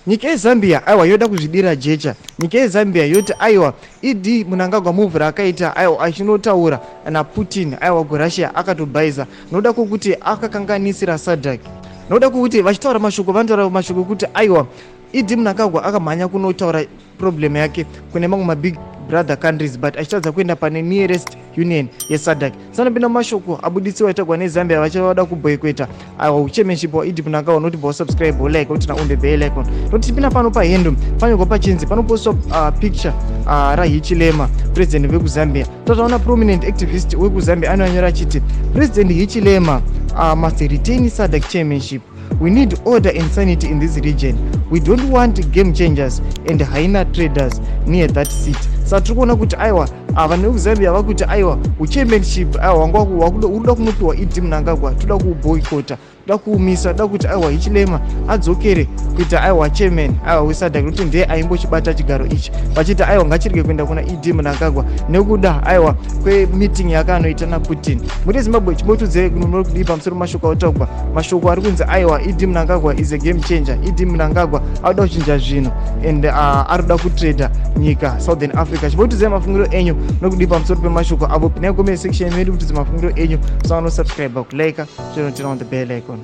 nyika yeZambia aiwa yoda kuzvidira jecha. Nyika yeZambia yoti aiwa Idi Mnangagwa move rakaita aiwa achinotaura naPutin aiwa kuRussia akatobaiza noda kuti akakanganisira Sabc. Noda kuti vachitaura mashoko vanotaura mashoko kuti aiwa Idi Mnangagwa akamhanya kunotaura problem yake kune mamwe mabig brother countries but achitadza kuenda pane nearest union yeSabc. Sanopinda mashoko abudisiwa itagwa neZambia vachada kuboycota aiwa championship wa Idi Mnangagwa. Noti bo subscribe like kuti na unde bell icon. Noti pina pano pa hendo fanyo pachinzi panopostwa picture ra Hichilema president wekuZambia. Totaona prominent activist wekuZambia anonyora achiti President Hichilema must retain Sabc chairmanship. We need order and sanity in this region. We don't want game changers and hyena traders near that seat. Saka tiri kuti aiwa vanhu vekuZambia vakuti aiwa uchampionship aiwa wakuda kunopiwa Idi Mnangagwa toda kuboycota, toda kuumisa, toda kuti aiwa Hichilema adzokere kuita aiwa chairman aiwa weSabc kuti ndiye aimbochibata chigaro ichi vachiti aiwa ngachirege kuenda kuna Idi Mnangagwa nekuda aiwa kwemeeting yakanoita naPutin. Muri Zimbabwe chimotudze kudi pamusoro mashoko autaugwa, mashoko ari kunzi aiwa Idi Mnangagwa is a game changer. Idi Mnangagwa auda kuchinja zvinhu and arikuda kutrada nyika Southern Africa. Chimotudze mafungiro enyu nokudi pamusoro pemashoko avo pinai comment section medu kuti mafungiro enyu. Subscribe, like, turn on the bell icon.